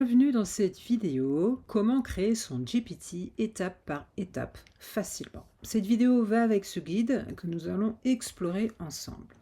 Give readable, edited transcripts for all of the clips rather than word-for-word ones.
Bienvenue dans cette vidéo, comment créer son GPT étape par étape facilement. Cette vidéo va avec ce guide que nous allons explorer ensemble.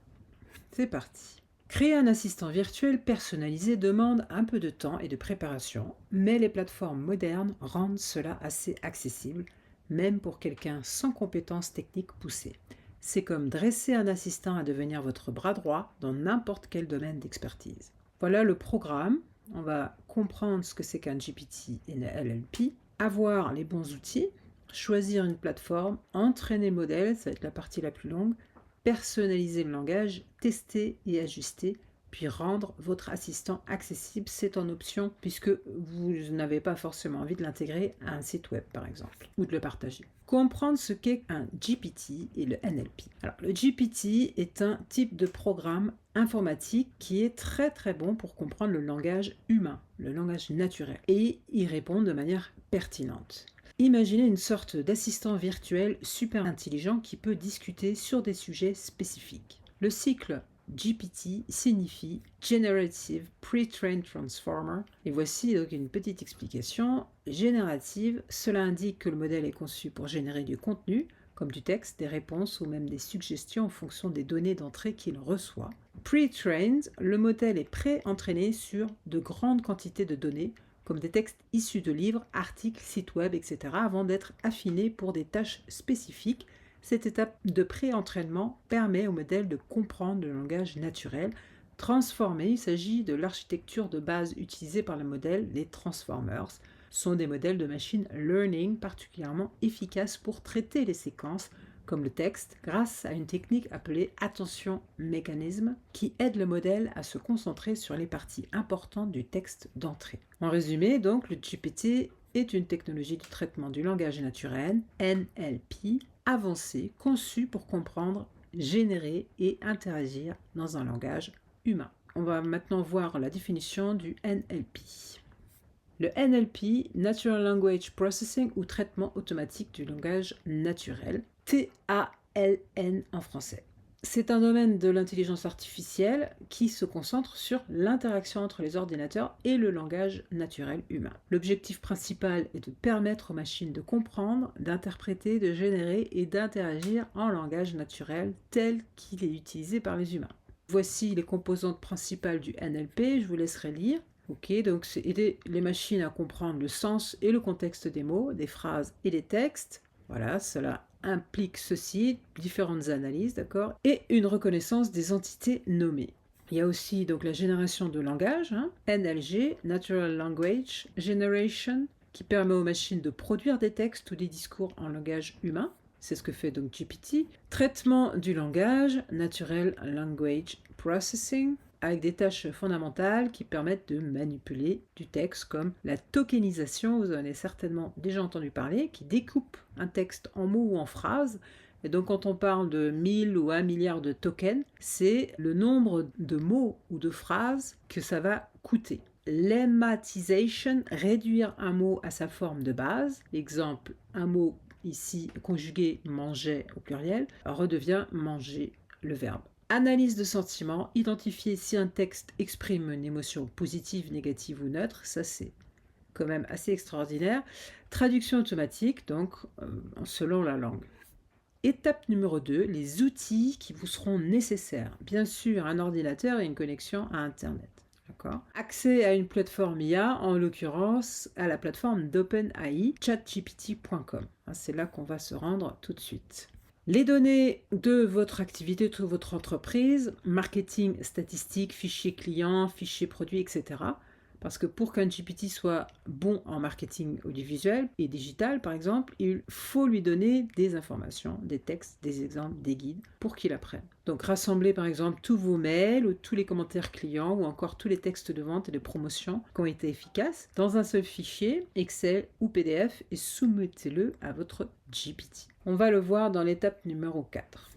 C'est parti. Créer un assistant virtuel personnalisé demande un peu de temps et de préparation, mais les plateformes modernes rendent cela assez accessible, même pour quelqu'un sans compétences techniques poussées. C'est comme dresser un assistant à devenir votre bras droit dans n'importe quel domaine d'expertise. Voilà le programme. On va comprendre ce que c'est qu'un GPT et une LLP, avoir les bons outils, choisir une plateforme, entraîner le modèle, ça va être la partie la plus longue, personnaliser le langage, tester et ajuster, puis rendre votre assistant accessible. C'est en option puisque vous n'avez pas forcément envie de l'intégrer à un site web par exemple, ou de le partager. Comprendre ce qu'est un GPT et le NLP. Alors, le GPT est un type de programme informatique qui est très très bon pour comprendre le langage humain, le langage naturel, et y répondre de manière pertinente. Imaginez une sorte d'assistant virtuel super intelligent qui peut discuter sur des sujets spécifiques. Le cycle GPT signifie Generative Pre-trained Transformer. Et voici donc une petite explication. Générative, cela indique que le modèle est conçu pour générer du contenu, comme du texte, des réponses ou même des suggestions en fonction des données d'entrée qu'il reçoit. Pre-trained, le modèle est pré-entraîné sur de grandes quantités de données, comme des textes issus de livres, articles, sites web, etc., avant d'être affiné pour des tâches spécifiques. Cette étape de pré-entraînement permet au modèle de comprendre le langage naturel. Transformé, il s'agit de l'architecture de base utilisée par le modèle. Les transformers sont des modèles de machine learning particulièrement efficaces pour traiter les séquences comme le texte, grâce à une technique appelée attention mécanisme, qui aide le modèle à se concentrer sur les parties importantes du texte d'entrée. En résumé, donc, le GPT est une technologie de traitement du langage naturel, NLP, avancée, conçue pour comprendre, générer et interagir dans un langage humain. On va maintenant voir la définition du NLP. Le NLP, Natural Language Processing ou traitement automatique du langage naturel, TALN en français. C'est un domaine de l'intelligence artificielle qui se concentre sur l'interaction entre les ordinateurs et le langage naturel humain. L'objectif principal est de permettre aux machines de comprendre, d'interpréter, de générer et d'interagir en langage naturel tel qu'il est utilisé par les humains. Voici les composantes principales du NLP, je vous laisserai lire. Ok, donc c'est aider les machines à comprendre le sens et le contexte des mots, des phrases et des textes. Voilà, cela implique ceci, différentes analyses, d'accord, et une reconnaissance des entités nommées. Il y a aussi donc la génération de langage, NLG, Natural Language Generation, qui permet aux machines de produire des textes ou des discours en langage humain. C'est ce que fait donc GPT. Traitement du langage, Natural Language Processing, avec des tâches fondamentales qui permettent de manipuler du texte comme la tokenisation, vous en avez certainement déjà entendu parler, qui découpe un texte en mots ou en phrases. Et donc quand on parle de 1000 ou 1 milliard de tokens, c'est le nombre de mots ou de phrases que ça va coûter. Lemmatization, réduire un mot à sa forme de base. Exemple, un mot ici conjugué mangeait au pluriel redevient manger le verbe. Analyse de sentiments, identifier si un texte exprime une émotion positive, négative ou neutre, ça c'est quand même assez extraordinaire. Traduction automatique, donc selon la langue. Étape numéro 2, les outils qui vous seront nécessaires. Bien sûr, un ordinateur et une connexion à Internet. D'accord. Accès à une plateforme IA, en l'occurrence à la plateforme d'OpenAI, chatgpt.com. C'est là qu'on va se rendre tout de suite. Les données de votre activité, de votre entreprise, marketing, statistiques, fichiers clients, fichiers produits, etc. Parce que pour qu'un GPT soit bon en marketing audiovisuel et digital, par exemple, il faut lui donner des informations, des textes, des exemples, des guides pour qu'il apprenne. Donc rassembler par exemple tous vos mails ou tous les commentaires clients ou encore tous les textes de vente et de promotion qui ont été efficaces dans un seul fichier, Excel ou PDF et soumettez-le à votre GPT. On va le voir dans l'étape numéro 4.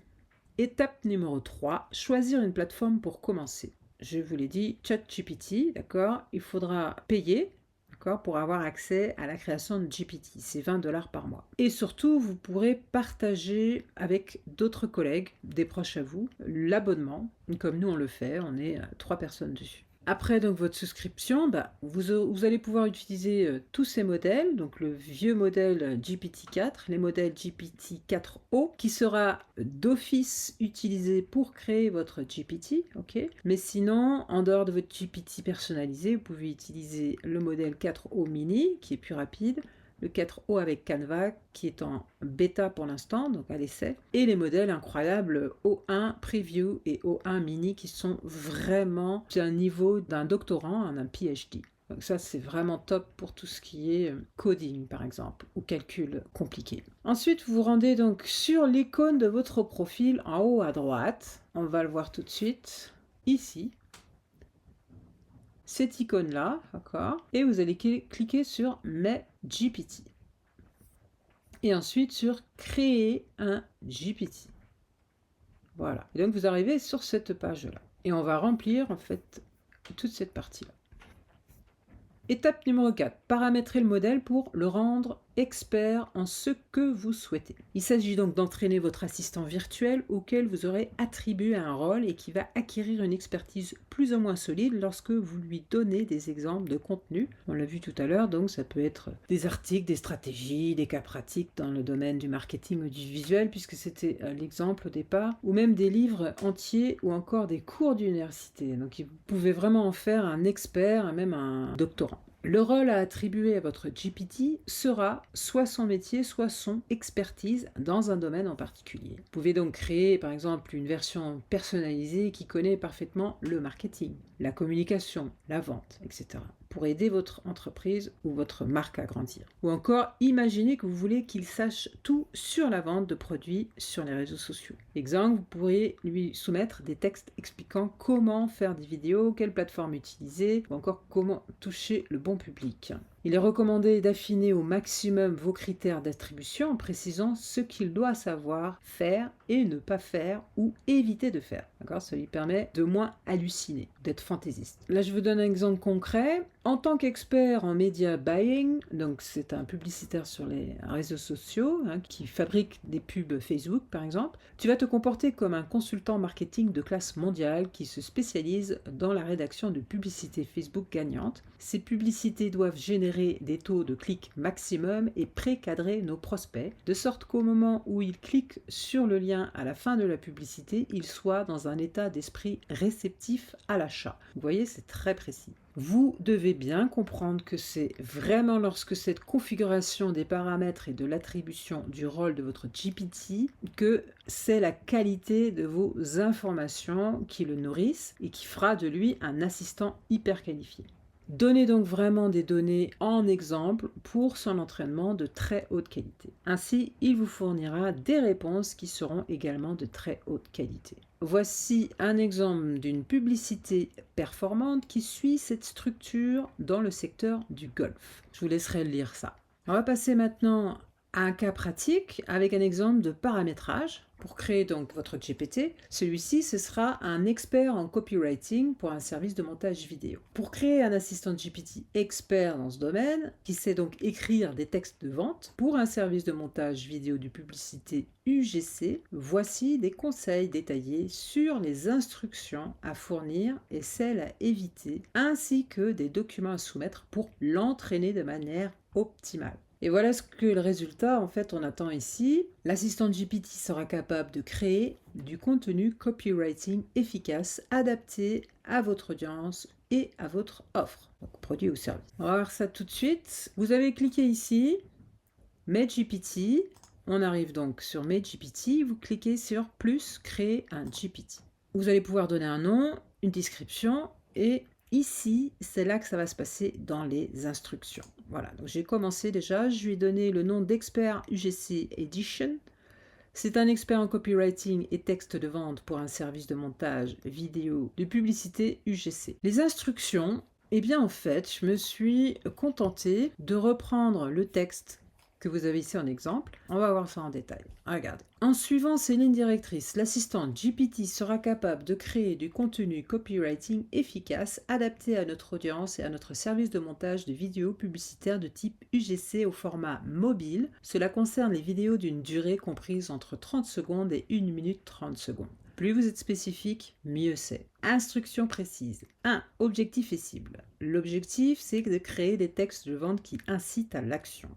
Étape numéro 3, choisir une plateforme pour commencer. Je vous l'ai dit, ChatGPT, d'accord, il faudra payer, d'accord, pour avoir accès à la création de GPT. C'est 20$ par mois. Et surtout, vous pourrez partager avec d'autres collègues, des proches à vous, l'abonnement, comme nous on le fait, on est 3 personnes dessus. Après donc votre souscription, vous allez pouvoir utiliser tous ces modèles, donc le vieux modèle GPT-4, les modèles GPT-4o, qui sera d'office utilisé pour créer votre GPT, ok. Mais sinon, en dehors de votre GPT personnalisé, vous pouvez utiliser le modèle 4o mini, qui est plus rapide, le 4o avec Canva qui est en bêta pour l'instant, donc à l'essai, et les modèles incroyables O1 Preview et O1 Mini qui sont vraiment d'un niveau d'un doctorant, d'un PhD. Donc ça, c'est vraiment top pour tout ce qui est coding, par exemple, ou calcul compliqué. Ensuite, vous vous rendez donc sur l'icône de votre profil en haut à droite. On va le voir tout de suite, ici. Cette icône-là, d'accord? Et vous allez cliquer sur Mes GPT. Et ensuite sur Créer un GPT. Voilà. Et donc vous arrivez sur cette page-là. Et on va remplir en fait toute cette partie-là. Étape numéro 4. Paramétrer le modèle pour le rendre expert en ce que vous souhaitez. Il s'agit donc d'entraîner votre assistant virtuel auquel vous aurez attribué un rôle et qui va acquérir une expertise plus ou moins solide lorsque vous lui donnez des exemples de contenu. On l'a vu tout à l'heure, donc ça peut être des articles, des stratégies, des cas pratiques dans le domaine du marketing ou du visuel, puisque c'était l'exemple au départ, ou même des livres entiers ou encore des cours d'université. Donc vous pouvez vraiment en faire un expert, même un doctorant. Le rôle à attribuer à votre GPT sera soit son métier, soit son expertise dans un domaine en particulier. Vous pouvez donc créer par exemple une version personnalisée qui connaît parfaitement le marketing, la communication, la vente, etc. pour aider votre entreprise ou votre marque à grandir. Ou encore, imaginez que vous voulez qu'il sache tout sur la vente de produits sur les réseaux sociaux. Exemple, vous pourriez lui soumettre des textes expliquant comment faire des vidéos, quelle plateforme utiliser, ou encore comment toucher le bon public. Il est recommandé d'affiner au maximum vos critères d'attribution en précisant ce qu'il doit savoir faire et ne pas faire ou éviter de faire. D'accord ? Ça lui permet de moins halluciner, d'être fantaisiste. Là, je vous donne un exemple concret. En tant qu'expert en media buying, donc c'est un publicitaire sur les réseaux sociaux qui fabrique des pubs Facebook par exemple, tu vas te comporter comme un consultant marketing de classe mondiale qui se spécialise dans la rédaction de publicités Facebook gagnantes. Ces publicités doivent générer des taux de clics maximum et précadrer nos prospects, de sorte qu'au moment où ils cliquent sur le lien à la fin de la publicité, ils soient dans un état d'esprit réceptif à l'achat. Vous voyez, c'est très précis. Vous devez bien comprendre que c'est vraiment lorsque cette configuration des paramètres et de l'attribution du rôle de votre GPT que c'est la qualité de vos informations qui le nourrissent et qui fera de lui un assistant hyper qualifié. Donnez donc vraiment des données en exemple pour son entraînement de très haute qualité. Ainsi, il vous fournira des réponses qui seront également de très haute qualité. Voici un exemple d'une publicité performante qui suit cette structure dans le secteur du golf. Je vous laisserai lire ça. On va passer maintenant à un cas pratique avec un exemple de paramétrage. Pour créer donc votre GPT, celui-ci, ce sera un expert en copywriting pour un service de montage vidéo. Pour créer un assistant GPT expert dans ce domaine, qui sait donc écrire des textes de vente pour un service de montage vidéo de publicité UGC, voici des conseils détaillés sur les instructions à fournir et celles à éviter, ainsi que des documents à soumettre pour l'entraîner de manière optimale. Et voilà ce que le résultat, en fait, on attend ici. L'assistant GPT sera capable de créer du contenu copywriting efficace, adapté à votre audience et à votre offre, donc produit ou service. On va voir ça tout de suite. Vous avez cliqué ici, Mes GPT. On arrive donc sur Mes GPT. Vous cliquez sur plus, créer un GPT. Vous allez pouvoir donner un nom, une description et ici, c'est là que ça va se passer dans les instructions. Voilà, donc j'ai commencé déjà, je lui ai donné le nom d'expert UGC Edition. C'est un expert en copywriting et texte de vente pour un service de montage vidéo de publicité UGC. Les instructions, eh bien en fait, je me suis contentée de reprendre le texte que vous avez ici en exemple. On va voir ça en détail. Regardez. En suivant ces lignes directrices, l'assistant GPT sera capable de créer du contenu copywriting efficace, adapté à notre audience et à notre service de montage de vidéos publicitaires de type UGC au format mobile. Cela concerne les vidéos d'une durée comprise entre 30 secondes et 1 minute 30 secondes. Plus vous êtes spécifique, mieux c'est. Instructions précises. 1. Objectif et cible. L'objectif, c'est de créer des textes de vente qui incitent à l'action,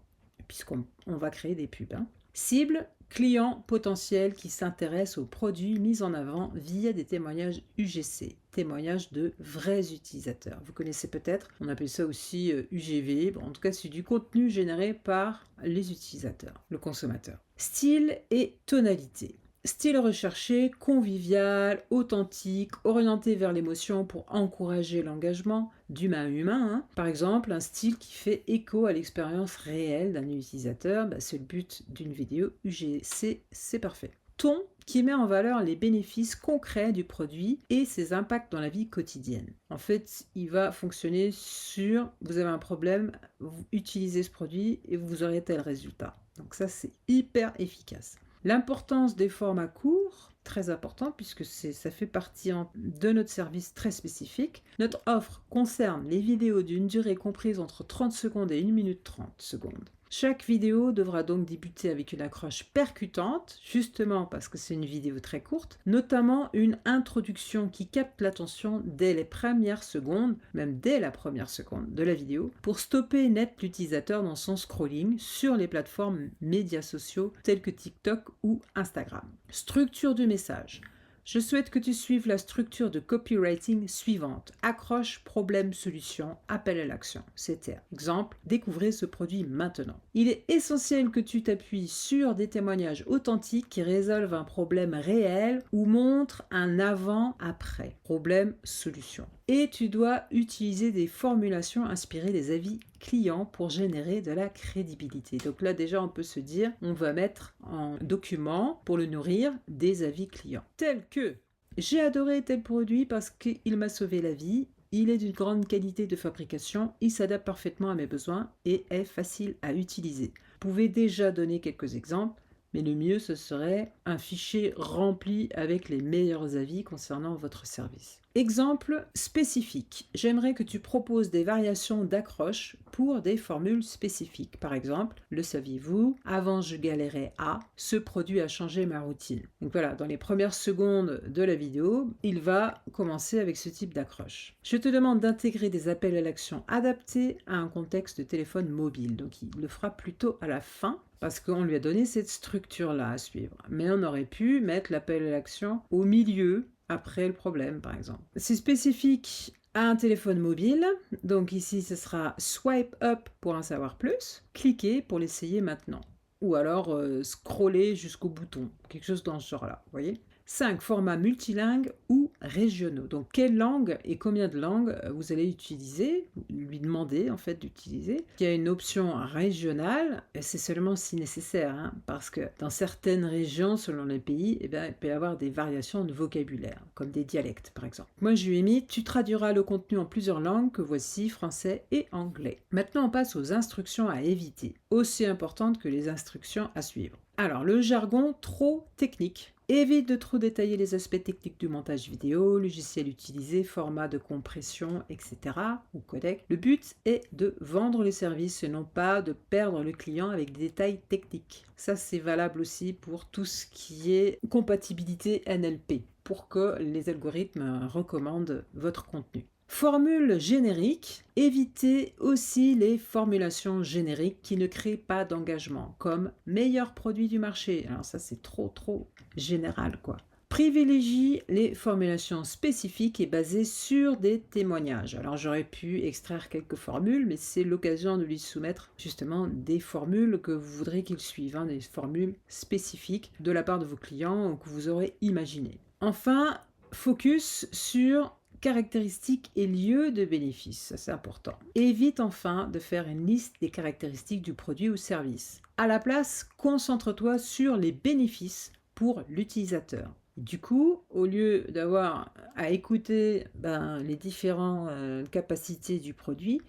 puisqu'on va créer des pubs. Cible, client potentiel qui s'intéresse aux produits mis en avant via des témoignages UGC, témoignages de vrais utilisateurs. Vous connaissez peut-être, on appelle ça aussi UGV. Bon, en tout cas, c'est du contenu généré par les utilisateurs, le consommateur. Style et tonalité. Style recherché, convivial, authentique, orienté vers l'émotion pour encourager l'engagement d'humain à humain. Par exemple, un style qui fait écho à l'expérience réelle d'un utilisateur, c'est le but d'une vidéo UGC, c'est parfait. Ton qui met en valeur les bénéfices concrets du produit et ses impacts dans la vie quotidienne. En fait, il va fonctionner sur vous avez un problème, vous utilisez ce produit et vous aurez tel résultat. Donc ça, c'est hyper efficace. L'importance des formats courts, très important puisque ça fait partie de notre service très spécifique. Notre offre concerne les vidéos d'une durée comprise entre 30 secondes et 1 minute 30 secondes. Chaque vidéo devra donc débuter avec une accroche percutante, justement parce que c'est une vidéo très courte, notamment une introduction qui capte l'attention dès les premières secondes, même dès la première seconde de la vidéo, pour stopper net l'utilisateur dans son scrolling sur les plateformes médias sociaux tels que TikTok ou Instagram. Structure du message. Je souhaite que tu suives la structure de copywriting suivante. Accroche, problème, solution, appel à l'action. C'était exemple, découvrez ce produit maintenant. Il est essentiel que tu t'appuies sur des témoignages authentiques qui résolvent un problème réel ou montrent un avant-après. Problème, solution. Et tu dois utiliser des formulations inspirées des avis clients pour générer de la crédibilité. Donc là déjà on peut se dire on va mettre en document pour le nourrir des avis clients tels que j'ai adoré tel produit parce qu'il m'a sauvé la vie, il est d'une grande qualité de fabrication, il s'adapte parfaitement à mes besoins et est facile à utiliser. Vous pouvez déjà donner quelques exemples, mais le mieux ce serait un fichier rempli avec les meilleurs avis concernant votre service. Exemple spécifique. J'aimerais que tu proposes des variations d'accroche pour des formules spécifiques. Par exemple, le saviez-vous? Avant, je galérais à. Ce produit a changé ma routine. Donc voilà, dans les premières secondes de la vidéo, il va commencer avec ce type d'accroche. Je te demande d'intégrer des appels à l'action adaptés à un contexte de téléphone mobile. Donc il le fera plutôt à la fin parce qu'on lui a donné cette structure-là à suivre. Mais on aurait pu mettre l'appel à l'action au milieu, après le problème par exemple. C'est spécifique à un téléphone mobile, donc ici ce sera swipe up pour en savoir plus, cliquez pour l'essayer maintenant. Ou alors scroller jusqu'au bouton, quelque chose dans ce genre-là, vous voyez. 5. Formats multilingues ou régionaux. Donc, quelle langue et combien de langues vous allez utiliser, lui demander en fait d'utiliser. Il y a une option régionale, et c'est seulement si nécessaire, parce que dans certaines régions, selon les pays, il peut y avoir des variations de vocabulaire, comme des dialectes par exemple. Moi, je lui ai mis, tu traduiras le contenu en plusieurs langues que voici, français et anglais. Maintenant, on passe aux instructions à éviter, aussi importantes que les instructions à suivre. Alors, le jargon trop technique. Évite de trop détailler les aspects techniques du montage vidéo, logiciel utilisé, format de compression, etc. ou codec. Le but est de vendre les services et non pas de perdre le client avec des détails techniques. Ça, c'est valable aussi pour tout ce qui est compatibilité NLP, pour que les algorithmes recommandent votre contenu. Formule générique, évitez aussi les formulations génériques qui ne créent pas d'engagement, comme meilleur produit du marché. Alors ça, c'est trop général, quoi. Privilégie les formulations spécifiques et basées sur des témoignages. Alors j'aurais pu extraire quelques formules, mais c'est l'occasion de lui soumettre justement des formules que vous voudrez qu'il suive, des formules spécifiques de la part de vos clients ou que vous aurez imaginées. Enfin, focus sur caractéristiques et lieux de bénéfice, ça c'est important. Évite enfin de faire une liste des caractéristiques du produit ou service. À la place, concentre-toi sur les bénéfices pour l'utilisateur. Du coup, au lieu d'avoir à écouter les différentes capacités du produit,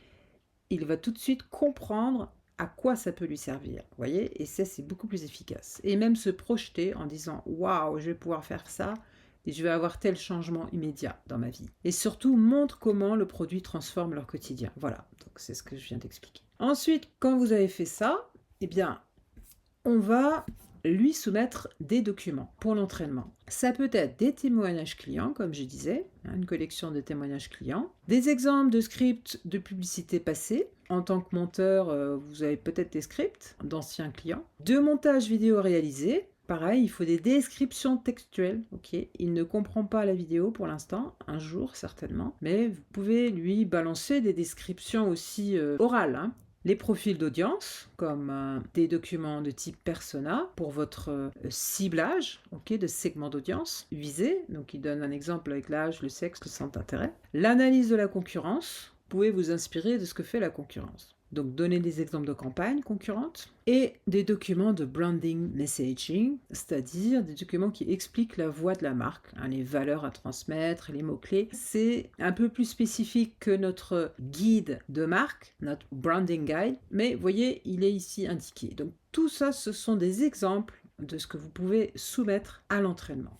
il va tout de suite comprendre à quoi ça peut lui servir, vous voyez, et ça c'est beaucoup plus efficace. Et même se projeter en disant « Waouh, je vais pouvoir faire ça », et je vais avoir tel changement immédiat dans ma vie. Et surtout, montre comment le produit transforme leur quotidien. Voilà, donc c'est ce que je viens d'expliquer. Ensuite, quand vous avez fait ça, on va lui soumettre des documents pour l'entraînement. Ça peut être des témoignages clients, comme je disais, une collection de témoignages clients, des exemples de scripts de publicité passée. En tant que monteur, vous avez peut-être des scripts d'anciens clients, de montage vidéo réalisé. Pareil, il faut des descriptions textuelles, ok. Il ne comprend pas la vidéo pour l'instant, un jour certainement, mais vous pouvez lui balancer des descriptions aussi orales, hein. Les profils d'audience, comme des documents de type persona pour votre ciblage, ok, de segments d'audience visés. Donc il donne un exemple avec l'âge, le sexe, le centre d'intérêt. L'analyse de la concurrence, vous pouvez vous inspirer de ce que fait la concurrence. Donc donner des exemples de campagnes concurrentes et des documents de branding messaging, c'est-à-dire des documents qui expliquent la voix de la marque, hein, les valeurs à transmettre, les mots-clés. C'est un peu plus spécifique que notre guide de marque, notre branding guide, mais vous voyez, il est ici indiqué. Donc tout ça, ce sont des exemples de ce que vous pouvez soumettre à l'entraînement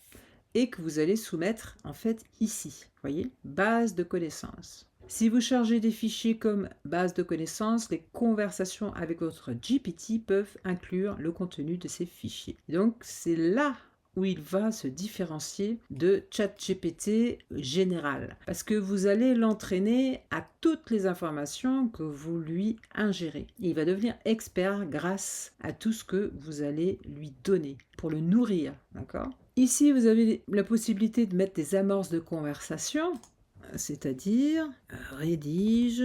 et que vous allez soumettre en fait ici, voyez, base de connaissances. Si vous chargez des fichiers comme base de connaissances, les conversations avec votre GPT peuvent inclure le contenu de ces fichiers. Donc c'est là où il va se différencier de ChatGPT général, parce que vous allez l'entraîner à toutes les informations que vous lui ingérez. Il va devenir expert grâce à tout ce que vous allez lui donner pour le nourrir, d'accord ? Ici, vous avez la possibilité de mettre des amorces de conversation, c'est-à-dire rédige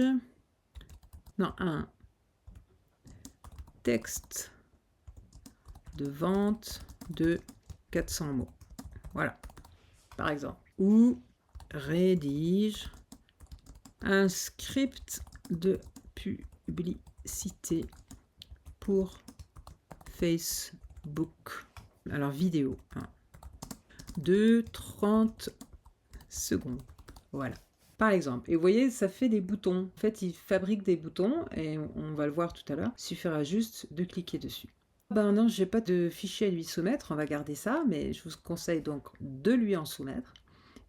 un texte de vente de 400 mots. Voilà, par exemple. Ou rédige un script de publicité pour Facebook. Alors, vidéo, de 30 secondes. Voilà, par exemple. Et vous voyez, ça fait des boutons. En fait, il fabrique des boutons et on va le voir tout à l'heure. Il suffira juste de cliquer dessus. Ben non, je n'ai pas de fichier à lui soumettre. On va garder ça, mais je vous conseille donc de lui en soumettre.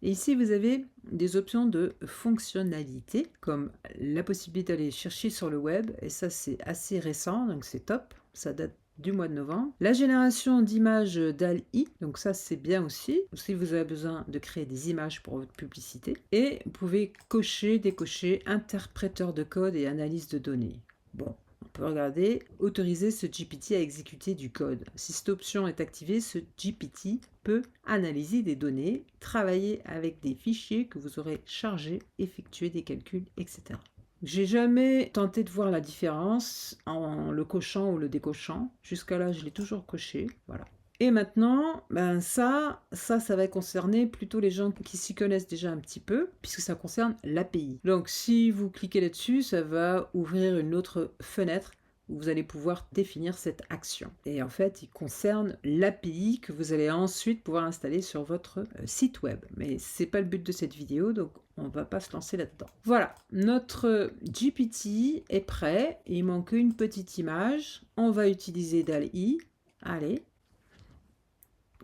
Et ici, vous avez des options de fonctionnalité, comme la possibilité d'aller chercher sur le web. Et ça, c'est assez récent, donc c'est top. Ça date du mois de novembre. La génération d'images DALL-E, donc ça c'est bien aussi, si vous avez besoin de créer des images pour votre publicité. Et vous pouvez cocher, décocher, interpréteur de code et analyse de données. Bon, on peut regarder, autoriser ce GPT à exécuter du code. Si cette option est activée, ce GPT peut analyser des données, travailler avec des fichiers que vous aurez chargés, effectuer des calculs, etc. J'ai jamais tenté de voir la différence en le cochant ou le décochant. Jusqu'à là, je l'ai toujours coché. Voilà. Et maintenant, ben ça va concerner plutôt les gens qui s'y connaissent déjà un petit peu, puisque ça concerne l'API. Donc, si vous cliquez là-dessus, ça va ouvrir une autre fenêtre où vous allez pouvoir définir cette action. Et en fait, il concerne l'API que vous allez ensuite pouvoir installer sur votre site web. Mais c'est pas le but de cette vidéo, donc on ne va pas se lancer là-dedans. Voilà, notre GPT est prêt. Il manque une petite image. On va utiliser DALL-E. Allez.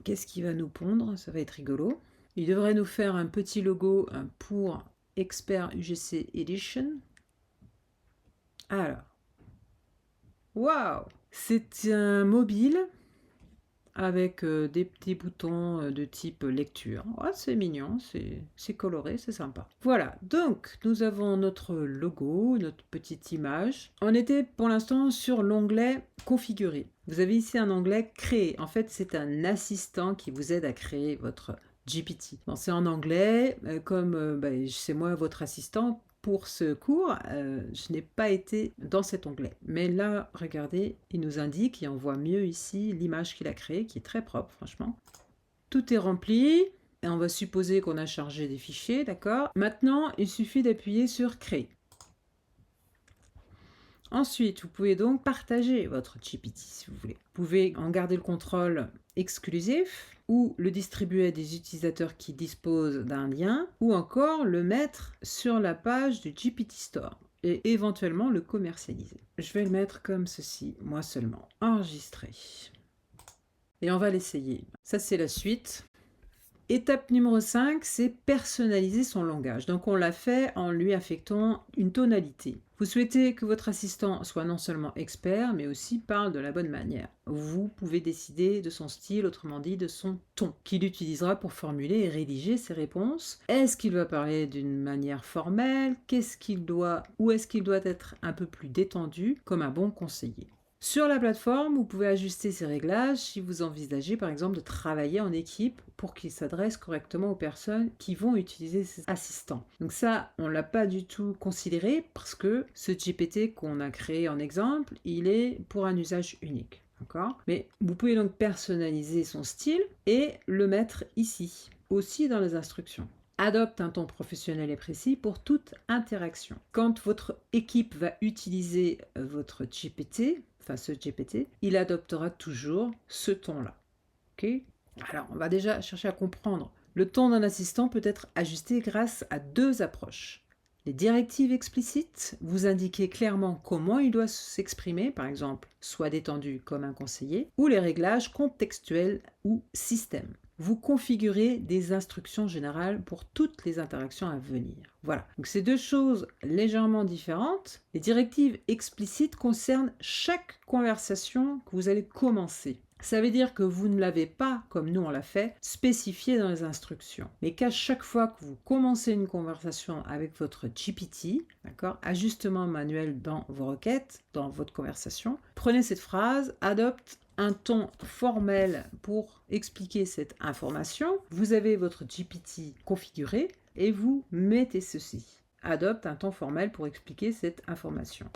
Qu'est-ce qu'il va nous pondre? Ça va être rigolo. Il devrait nous faire un petit logo pour Expert UGC Edition. Alors. Waouh! C'est un mobile avec des petits boutons de type lecture. Oh, c'est mignon, c'est coloré, c'est sympa. Voilà, donc nous avons notre logo, notre petite image. On était pour l'instant sur l'onglet Configurer. Vous avez ici un onglet Créer. En fait, c'est un assistant qui vous aide à créer votre GPT. Bon, c'est en anglais, comme c'est moi votre assistant. Pour ce cours, je n'ai pas été dans cet onglet. Mais là, regardez, il nous indique, et on voit mieux ici l'image qu'il a créée, qui est très propre, franchement. Tout est rempli, et on va supposer qu'on a chargé des fichiers, d'accord? Maintenant, il suffit d'appuyer sur Créer. Ensuite, vous pouvez donc partager votre GPT si vous voulez. Vous pouvez en garder le contrôle exclusif ou le distribuer à des utilisateurs qui disposent d'un lien ou encore le mettre sur la page du GPT Store et éventuellement le commercialiser. Je vais le mettre comme ceci, moi seulement. Enregistrer. Et on va l'essayer. Ça, c'est la suite. Étape numéro 5, c'est personnaliser son langage. Donc on l'a fait en lui affectant une tonalité. Vous souhaitez que votre assistant soit non seulement expert, mais aussi parle de la bonne manière. Vous pouvez décider de son style, autrement dit de son ton, qu'il utilisera pour formuler et rédiger ses réponses. Est-ce qu'il va parler d'une manière formelle? Ou est-ce qu'il doit être un peu plus détendu, comme un bon conseiller? Sur la plateforme, vous pouvez ajuster ces réglages si vous envisagez par exemple de travailler en équipe pour qu'il s'adresse correctement aux personnes qui vont utiliser ces assistants. Donc ça, on ne l'a pas du tout considéré parce que ce GPT qu'on a créé en exemple, il est pour un usage unique. D'accord? Mais vous pouvez donc personnaliser son style et le mettre ici, aussi dans les instructions. Adopte un ton professionnel et précis pour toute interaction. Quand votre équipe va utiliser votre GPT, ce GPT, il adoptera toujours ce ton-là. Okay? Alors, on va déjà chercher à comprendre. Le ton d'un assistant peut être ajusté grâce à 2 approches. Les directives explicites, vous indiquez clairement comment il doit s'exprimer, par exemple, soit détendu comme un conseiller, ou les réglages contextuels ou système. Vous configurez des instructions générales pour toutes les interactions à venir. Voilà, donc c'est 2 choses légèrement différentes. Les directives explicites concernent chaque conversation que vous allez commencer. Ça veut dire que vous ne l'avez pas, comme nous on l'a fait, spécifié dans les instructions, mais qu'à chaque fois que vous commencez une conversation avec votre GPT, d'accord, ajustement manuel dans vos requêtes, dans votre conversation, prenez cette phrase, adopte un ton formel pour expliquer cette information. Vous avez votre GPT configuré et vous mettez ceci. Adopte un ton formel pour expliquer cette information.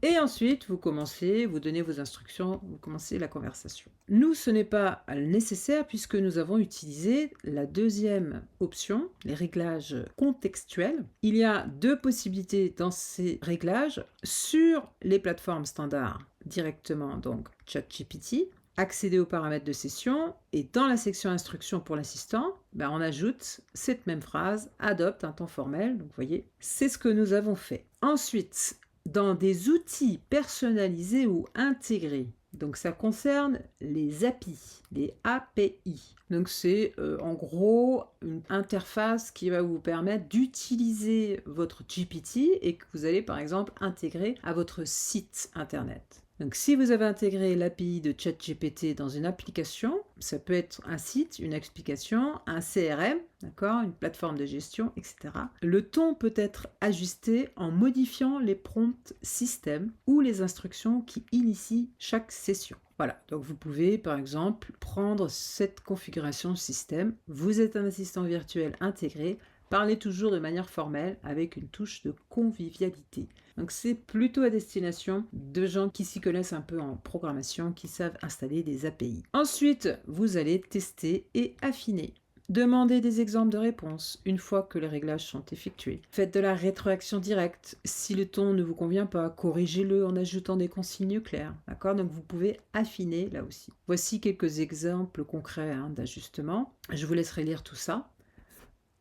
Et ensuite, vous donnez vos instructions, vous commencez la conversation. Nous, ce n'est pas nécessaire puisque nous avons utilisé la 2e option, les réglages contextuels. Il y a 2 possibilités dans ces réglages sur les plateformes standards directement, donc ChatGPT, accéder aux paramètres de session et dans la section instructions pour l'assistant, on ajoute cette même phrase, adopte un ton formel. Donc vous voyez, c'est ce que nous avons fait. Ensuite, dans des outils personnalisés ou intégrés, donc ça concerne les API, les API. Donc c'est en gros une interface qui va vous permettre d'utiliser votre GPT et que vous allez par exemple intégrer à votre site internet. Donc si vous avez intégré l'API de ChatGPT dans une application, ça peut être un site, une application, un CRM, d'accord, une plateforme de gestion, etc. Le ton peut être ajusté en modifiant les prompts système ou les instructions qui initient chaque session. Voilà, donc vous pouvez par exemple prendre cette configuration système, vous êtes un assistant virtuel intégré, parlez toujours de manière formelle avec une touche de convivialité. Donc c'est plutôt à destination de gens qui s'y connaissent un peu en programmation, qui savent installer des API. Ensuite, vous allez tester et affiner. Demandez des exemples de réponses une fois que les réglages sont effectués. Faites de la rétroaction directe. Si le ton ne vous convient pas, corrigez-le en ajoutant des consignes claires. D'accord? Donc vous pouvez affiner là aussi. Voici quelques exemples concrets d'ajustement. Je vous laisserai lire tout ça.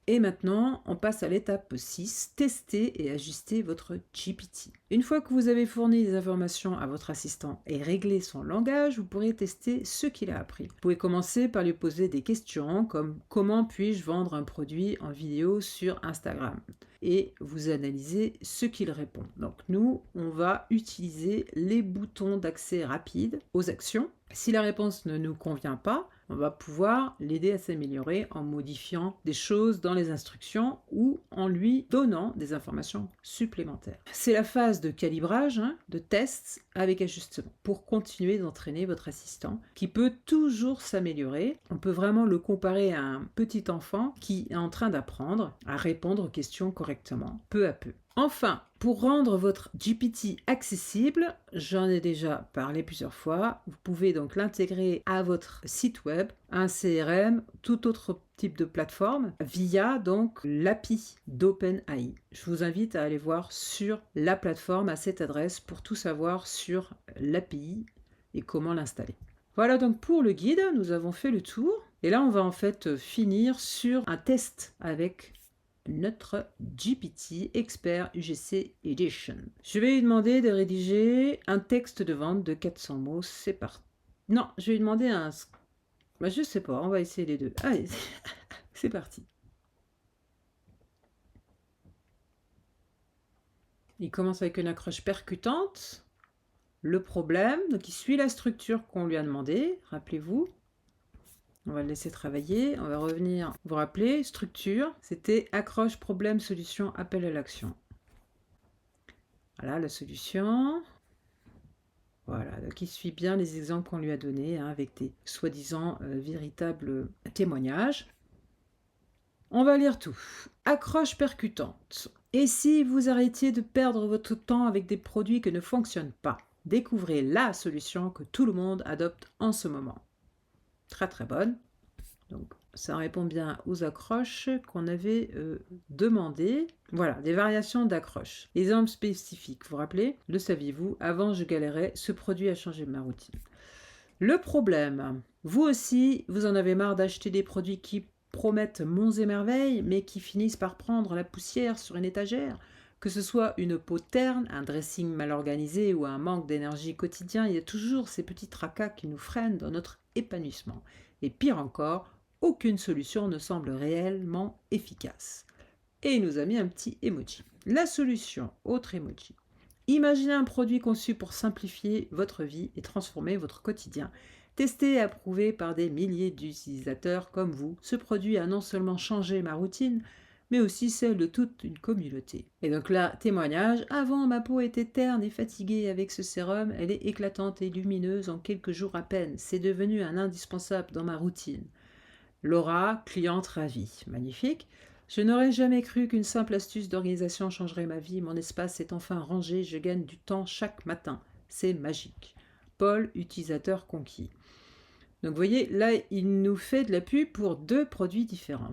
Et maintenant, on passe à l'étape 6, tester et ajuster votre GPT. Une fois que vous avez fourni des informations à votre assistant et réglé son langage, vous pourrez tester ce qu'il a appris. Vous pouvez commencer par lui poser des questions comme « Comment puis-je vendre un produit en vidéo sur Instagram ?» et vous analysez ce qu'il répond. Donc nous, on va utiliser les boutons d'accès rapide aux actions. Si la réponse ne nous convient pas, on va pouvoir l'aider à s'améliorer en modifiant des choses dans les instructions ou en lui donnant des informations supplémentaires. C'est la phase de calibrage, de test avec ajustement pour continuer d'entraîner votre assistant qui peut toujours s'améliorer. On peut vraiment le comparer à un petit enfant qui est en train d'apprendre à répondre aux questions correctement, peu à peu. Enfin, pour rendre votre GPT accessible, j'en ai déjà parlé plusieurs fois, vous pouvez donc l'intégrer à votre site web, un CRM, tout autre type de plateforme, via donc l'API d'OpenAI. Je vous invite à aller voir sur la plateforme à cette adresse pour tout savoir sur l'API et comment l'installer. Voilà donc pour le guide, nous avons fait le tour. Et là, on va en fait finir sur un test avec notre GPT Expert UGC Edition. Je vais lui demander de rédiger un texte de vente de 400 mots. C'est parti. Non, je vais lui demander un... je sais pas, on va essayer les deux. Allez. C'est parti. Il commence avec une accroche percutante. Le problème, donc il suit la structure qu'on lui a demandé, rappelez-vous. On va le laisser travailler, on va revenir. Vous vous rappelez, structure, c'était accroche, problème, solution, appel à l'action. Voilà la solution. Voilà, donc il suit bien les exemples qu'on lui a donnés, hein, avec des soi-disant véritables témoignages. On va lire tout. Accroche percutante. Et si vous arrêtiez de perdre votre temps avec des produits qui ne fonctionnent pas? Découvrez la solution que tout le monde adopte en ce moment. Très très bonne. Donc ça répond bien aux accroches qu'on avait demandées. Voilà, des variations d'accroches. Exemple spécifique, vous vous rappelez? Le saviez-vous? Avant je galérais, ce produit a changé ma routine. Le problème, vous aussi, vous en avez marre d'acheter des produits qui promettent monts et merveilles, mais qui finissent par prendre la poussière sur une étagère. Que ce soit une peau terne, un dressing mal organisé ou un manque d'énergie quotidien, il y a toujours ces petits tracas qui nous freinent dans notre épanouissement. Et pire encore, aucune solution ne semble réellement efficace. Et il nous a mis un petit emoji. La solution, autre emoji. Imaginez un produit conçu pour simplifier votre vie et transformer votre quotidien. Testé et approuvé par des milliers d'utilisateurs comme vous, ce produit a non seulement changé ma routine, mais aussi celle de toute une communauté. Et donc là, témoignage, avant ma peau était terne et fatiguée avec ce sérum, elle est éclatante et lumineuse en quelques jours à peine. C'est devenu un indispensable dans ma routine. Laura, cliente ravie. Magnifique. Je n'aurais jamais cru qu'une simple astuce d'organisation changerait ma vie. Mon espace est enfin rangé, je gagne du temps chaque matin. C'est magique. Paul, utilisateur conquis. Donc vous voyez, là, il nous fait de la pub pour 2 produits différents.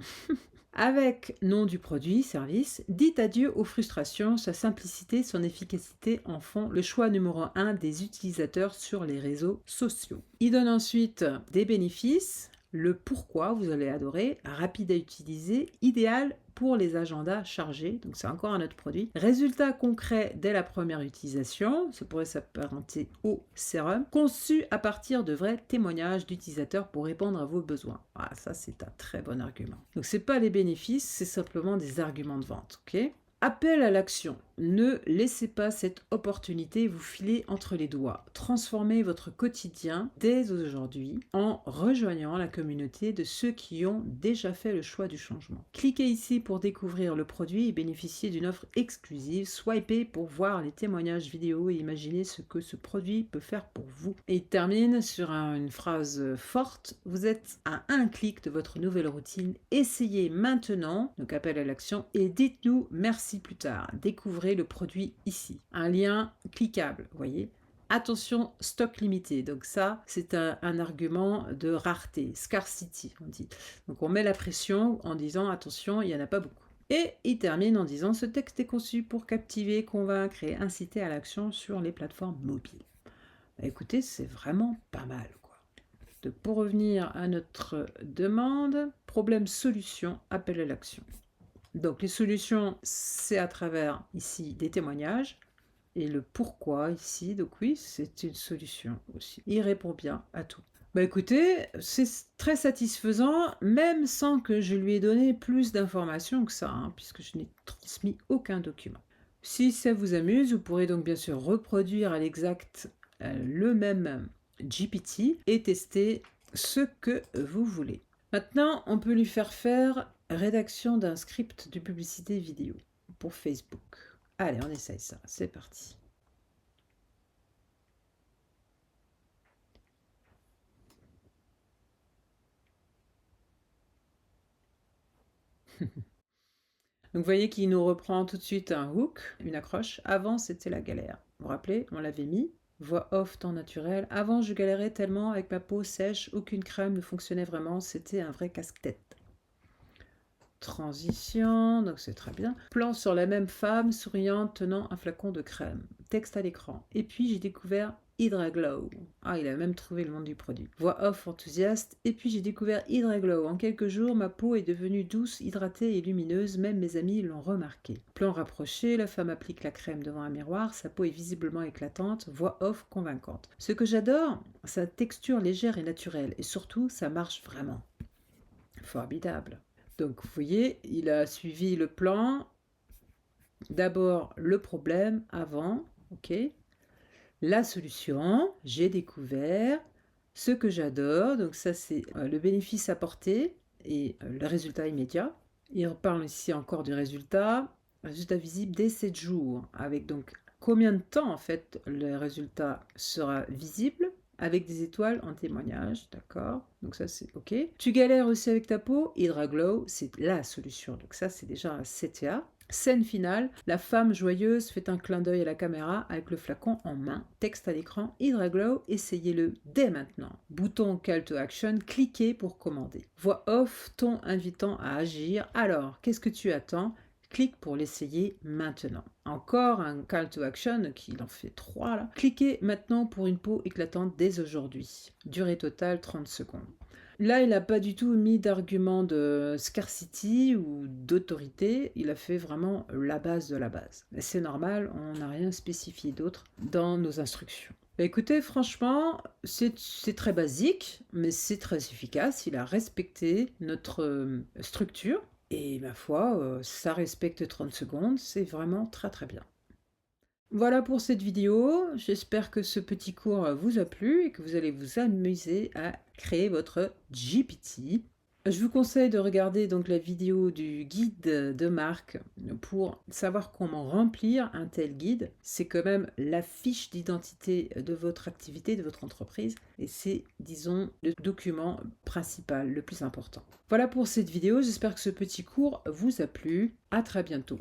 Avec nom du produit, service, dites adieu aux frustrations, sa simplicité, son efficacité en font le choix numéro 1 des utilisateurs sur les réseaux sociaux. Il donne ensuite des bénéfices, le pourquoi, vous allez adorer, rapide à utiliser, idéal pour les agendas chargés, donc c'est encore un autre produit. Résultat concret dès la première utilisation, ça pourrait s'apparenter au sérum, conçu à partir de vrais témoignages d'utilisateurs pour répondre à vos besoins. Ah, ça c'est un très bon argument. Donc c'est pas les bénéfices, c'est simplement des arguments de vente, ok ? Appel à l'action. Ne laissez pas cette opportunité vous filer entre les doigts. Transformez votre quotidien dès aujourd'hui en rejoignant la communauté de ceux qui ont déjà fait le choix du changement. Cliquez ici pour découvrir le produit et bénéficier d'une offre exclusive. Swipez pour voir les témoignages vidéo et imaginer ce que ce produit peut faire pour vous. Et il termine sur une phrase forte. Vous êtes à un clic de votre nouvelle routine. Essayez maintenant, donc appel à l'action, et dites-nous merci plus tard. Découvrez le produit ici. Un lien cliquable, vous voyez. Attention, stock limité. Donc ça, c'est un argument de rareté, scarcity, on dit. Donc on met la pression en disant attention, il n'y en a pas beaucoup. Et il termine en disant ce texte est conçu pour captiver, convaincre et inciter à l'action sur les plateformes mobiles. Bah, écoutez, c'est vraiment pas mal, quoi. Donc pour revenir à notre demande, problème-solution, appel à l'action. Donc les solutions, c'est à travers ici des témoignages et le pourquoi ici, donc oui, c'est une solution aussi. Il répond bien à tout. Bah écoutez, c'est très satisfaisant, même sans que je lui ai donné plus d'informations que ça, hein, puisque je n'ai transmis aucun document. Si ça vous amuse, vous pourrez donc bien sûr reproduire à l'exact le même GPT et tester ce que vous voulez. Maintenant, on peut lui faire rédaction d'un script de publicité vidéo pour Facebook. Allez, on essaye ça. C'est parti. Donc vous voyez qu'il nous reprend tout de suite un hook, une accroche. Avant, c'était la galère. Vous vous rappelez, on l'avait mis. Voix off, temps naturel. Avant, je galérais tellement avec ma peau sèche, aucune crème ne fonctionnait vraiment. C'était un vrai casse-tête. Transition, donc c'est très bien. Plan sur la même femme souriante tenant un flacon de crème. Texte à l'écran. Et puis j'ai découvert Hydra-Glow. Ah, il a même trouvé le nom du produit. Voix off enthousiaste. Et puis j'ai découvert Hydra-Glow. En quelques jours, ma peau est devenue douce, hydratée et lumineuse. Même mes amis l'ont remarqué. Plan rapproché, la femme applique la crème devant un miroir. Sa peau est visiblement éclatante. Voix off convaincante. Ce que j'adore, sa texture légère et naturelle. Et surtout, ça marche vraiment. Formidable. Donc vous voyez, il a suivi le plan. D'abord le problème avant, ok. La solution, j'ai découvert ce que j'adore. Donc ça c'est le bénéfice apporté et le résultat immédiat. Il reparle ici encore du résultat visible dès 7 jours, avec donc combien de temps en fait le résultat sera visible, avec des étoiles en témoignage, d'accord? Donc ça c'est ok. Tu galères aussi avec ta peau, Hydra Glow, c'est la solution. Donc ça c'est déjà un CTA. Scène finale, la femme joyeuse fait un clin d'œil à la caméra avec le flacon en main. Texte à l'écran, Hydra Glow, essayez-le dès maintenant. Bouton Call to Action, cliquez pour commander. Voix off, ton invitant à agir. Alors, qu'est-ce que tu attends? Clique pour l'essayer maintenant. Encore un Call to Action, qu'il en fait 3 là. Cliquez maintenant pour une peau éclatante dès aujourd'hui. Durée totale 30 secondes. Là, il n'a pas du tout mis d'argument de scarcity ou d'autorité, il a fait vraiment la base de la base. Et c'est normal, on n'a rien spécifié d'autre dans nos instructions. Bah, écoutez, franchement, c'est très basique, mais c'est très efficace. Il a respecté notre structure. Et ma foi, ça respecte 30 secondes, c'est vraiment très très bien. Voilà pour cette vidéo, j'espère que ce petit cours vous a plu et que vous allez vous amuser à créer votre GPT. Je vous conseille de regarder donc la vidéo du guide de Marc pour savoir comment remplir un tel guide. C'est quand même la fiche d'identité de votre activité, de votre entreprise, et c'est, disons, le document principal, le plus important. Voilà pour cette vidéo, j'espère que ce petit cours vous a plu. À très bientôt.